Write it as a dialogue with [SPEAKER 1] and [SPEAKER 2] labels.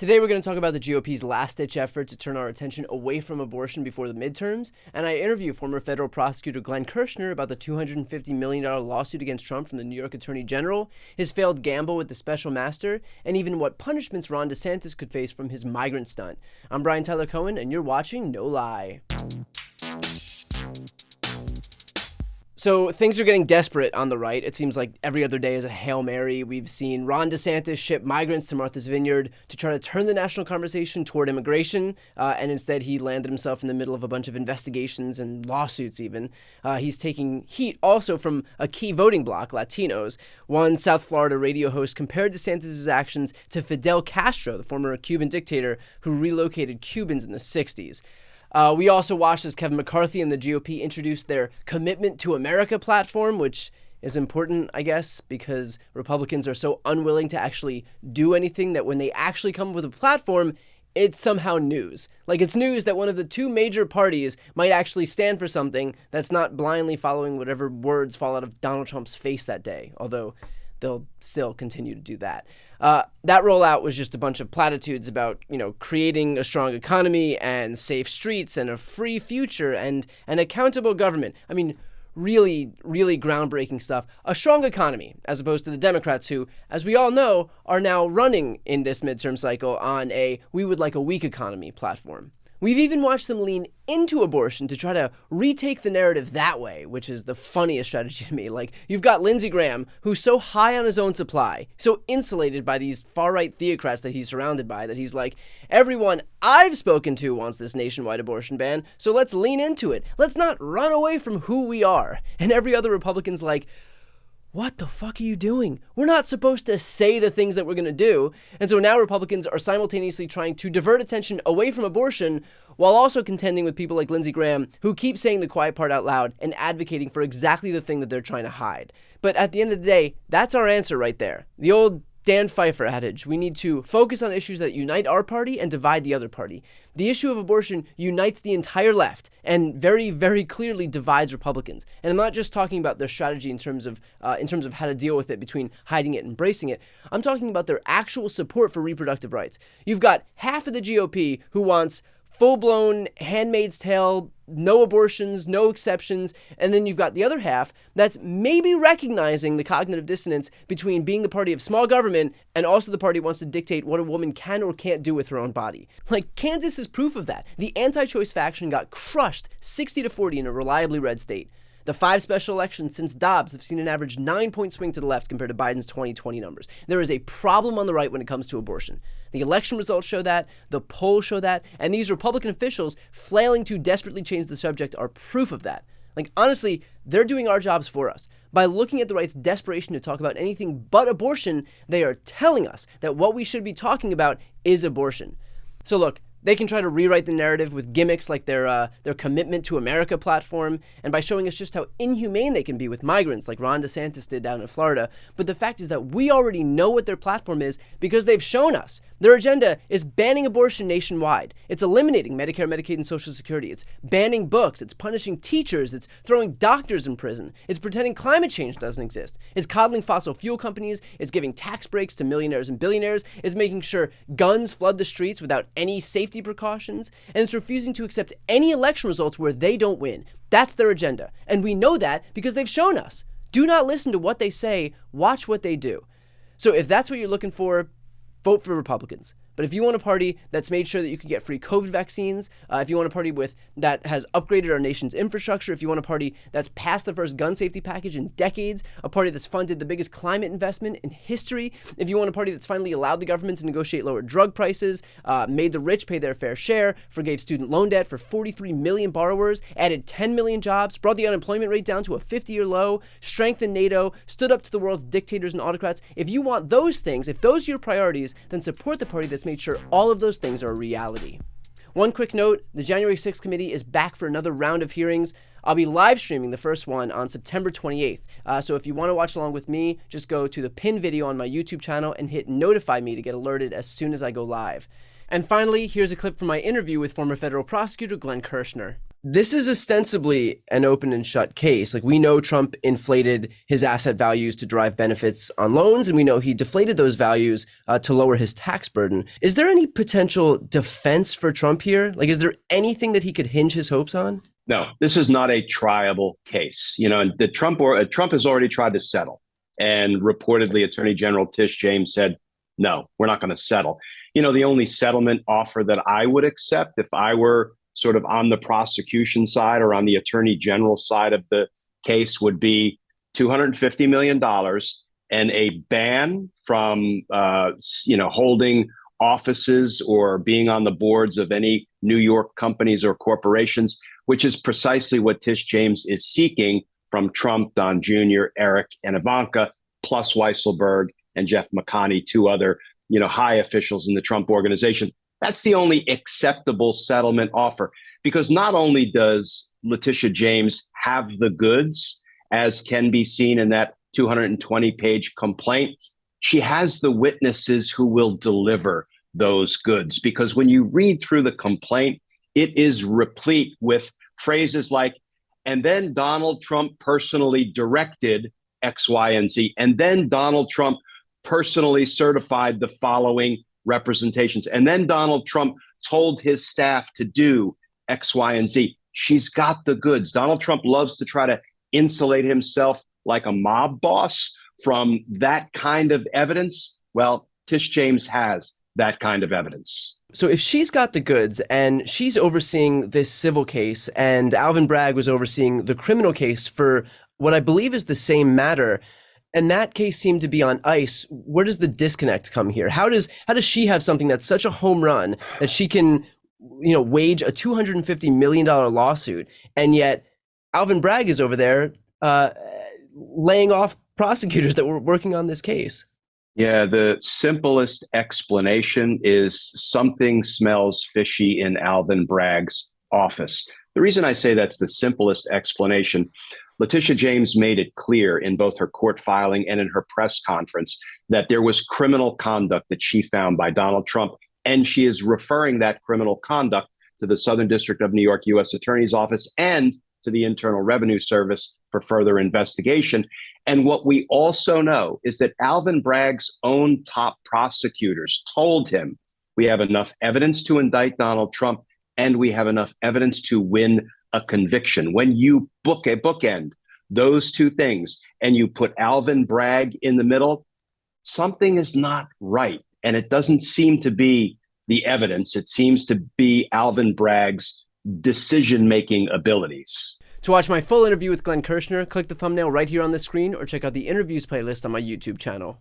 [SPEAKER 1] Today we're going to talk about the GOP's last-ditch effort to turn our attention away from abortion before the midterms, and I interview former federal prosecutor Glenn Kirshner about the $250 million lawsuit against Trump from the New York Attorney General, his failed gamble with the special master, and even what punishments Ron DeSantis could face from his migrant stunt. I'm Brian Tyler Cohen, and you're watching No Lie. So things are getting desperate on the right. It seems like every other day is a Hail Mary. We've seen Ron DeSantis ship migrants to Martha's Vineyard to try to turn the national conversation toward immigration, and instead he landed himself in the middle of a bunch of investigations and lawsuits even. He's taking heat also from a key voting bloc, Latinos. One South Florida radio host compared DeSantis' actions to Fidel Castro, the former Cuban dictator who relocated Cubans in the 60s. We also watched as Kevin McCarthy and the GOP introduced their Commitment to America platform, which is important, I guess, because Republicans are so unwilling to actually do anything that when they actually come up with a platform, it's somehow news. Like, it's news that one of the two major parties might actually stand for something that's not blindly following whatever words fall out of Donald Trump's face that day, although they'll still continue to do that. That rollout was just a bunch of platitudes about, creating a strong economy and safe streets and a free future and an accountable government. I mean, really, really groundbreaking stuff. A strong economy, as opposed to the Democrats who, as we all know, are now running in this midterm cycle on a "we would like a weak economy" platform. We've even watched them lean into abortion to try to retake the narrative that way, which is the funniest strategy to me. Like, you've got Lindsey Graham, who's so high on his own supply, so insulated by these far-right theocrats that he's surrounded by, that he's like, everyone I've spoken to wants this nationwide abortion ban, so let's lean into it. Let's not run away from who we are. And every other Republican's like, what the fuck are you doing? We're not supposed to say the things that we're going to do. And so now Republicans are simultaneously trying to divert attention away from abortion while also contending with people like Lindsey Graham, who keep saying the quiet part out loud and advocating for exactly the thing that they're trying to hide. But at the end of the day, that's our answer right there. The old Dan Pfeiffer adage: we need to focus on issues that unite our party and divide the other party. The issue of abortion unites the entire left and very, very clearly divides Republicans. And I'm not just talking about their strategy in terms of how to deal with it between hiding it and embracing it. I'm talking about their actual support for reproductive rights. You've got half of the GOP who wants full-blown Handmaid's Tale, no abortions, no exceptions, and then you've got the other half that's maybe recognizing the cognitive dissonance between being the party of small government and also the party who wants to dictate what a woman can or can't do with her own body. Like, Kansas is proof of that. The anti-choice faction got crushed 60-40 in a reliably red state. The 5 special elections since Dobbs have seen an average 9-point swing to the left compared to Biden's 2020 numbers. There is a problem on the right when it comes to abortion. The election results show that, the polls show that, and these Republican officials flailing to desperately change the subject are proof of that. Like, honestly, they're doing our jobs for us. By looking at the right's desperation to talk about anything but abortion, they are telling us that what we should be talking about is abortion. So look, they can try to rewrite the narrative with gimmicks like their Commitment to America platform, and by showing us just how inhumane they can be with migrants like Ron DeSantis did down in Florida. But the fact is that we already know what their platform is because they've shown us. Their agenda is banning abortion nationwide. It's eliminating Medicare, Medicaid, and Social Security. It's banning books. It's punishing teachers. It's throwing doctors in prison. It's pretending climate change doesn't exist. It's coddling fossil fuel companies. It's giving tax breaks to millionaires and billionaires. It's making sure guns flood the streets without any safety precautions, and it's refusing to accept any election results where they don't win. That's their agenda, and we know that because they've shown us. Do not listen to what they say, watch what they do. So if that's what you're looking for, vote for Republicans. But if you want a party that's made sure that you can get free COVID vaccines, if you want a party that has upgraded our nation's infrastructure, if you want a party that's passed the first gun safety package in decades, a party that's funded the biggest climate investment in history, if you want a party that's finally allowed the government to negotiate lower drug prices, made the rich pay their fair share, forgave student loan debt for 43 million borrowers, added 10 million jobs, brought the unemployment rate down to a 50-year low, strengthened NATO, stood up to the world's dictators and autocrats, if you want those things, if those are your priorities, then support the party that's made sure all of those things are a reality. One quick note, the January 6th committee is back for another round of hearings. I'll be live streaming the first one on September 28th. So if you want to watch along with me, just go to the pinned video on my YouTube channel and hit notify me to get alerted as soon as I go live. And finally, here's a clip from my interview with former federal prosecutor Glenn Kirshner. This is ostensibly an open and shut case. Like, we know Trump inflated his asset values to derive benefits on loans, and we know he deflated those values to lower his tax burden. Is there any potential defense for Trump here? Like, is there anything that he could hinge his hopes on?
[SPEAKER 2] No, this is not a triable case. And the Trump has already tried to settle, and reportedly, Attorney General Tish James said, "No, we're not going to settle." The only settlement offer that I would accept if I were sort of on the prosecution side or on the attorney general side of the case would be $250 million and a ban from, holding offices or being on the boards of any New York companies or corporations, which is precisely what Tish James is seeking from Trump, Don Jr., Eric, and Ivanka, plus Weisselberg and Jeff McConney, two other, high officials in the Trump organization. That's the only acceptable settlement offer, because not only does Letitia James have the goods, as can be seen in that 220-page complaint, she has the witnesses who will deliver those goods. Because when you read through the complaint, it is replete with phrases like, and then Donald Trump personally directed X, Y, and Z. And then Donald Trump personally certified the following representations. And then Donald Trump told his staff to do X, Y, and Z. She's got the goods. Donald Trump loves to try to insulate himself like a mob boss from that kind of evidence. Well, Tish James has that kind of evidence.
[SPEAKER 1] So if she's got the goods and she's overseeing this civil case and Alvin Bragg was overseeing the criminal case for what I believe is the same matter, and that case seemed to be on ice, where does the disconnect come here? How does she have something that's such a home run that she can, wage a $250 million lawsuit, and yet Alvin Bragg is over there laying off prosecutors that were working on this case?
[SPEAKER 2] Yeah, the simplest explanation is something smells fishy in Alvin Bragg's office. The reason I say that's the simplest explanation, Letitia James made it clear in both her court filing and in her press conference that there was criminal conduct that she found by Donald Trump, and she is referring that criminal conduct to the Southern District of New York U.S. Attorney's Office and to the Internal Revenue Service for further investigation. And what we also know is that Alvin Bragg's own top prosecutors told him, we have enough evidence to indict Donald Trump, and we have enough evidence to win a conviction. When you bookend those two things and you put Alvin Bragg in the middle, something is not right. And it doesn't seem to be the evidence. It seems to be Alvin Bragg's decision-making abilities.
[SPEAKER 1] To watch my full interview with Glenn Kirshner, click the thumbnail right here on the screen or check out the interviews playlist on my YouTube channel.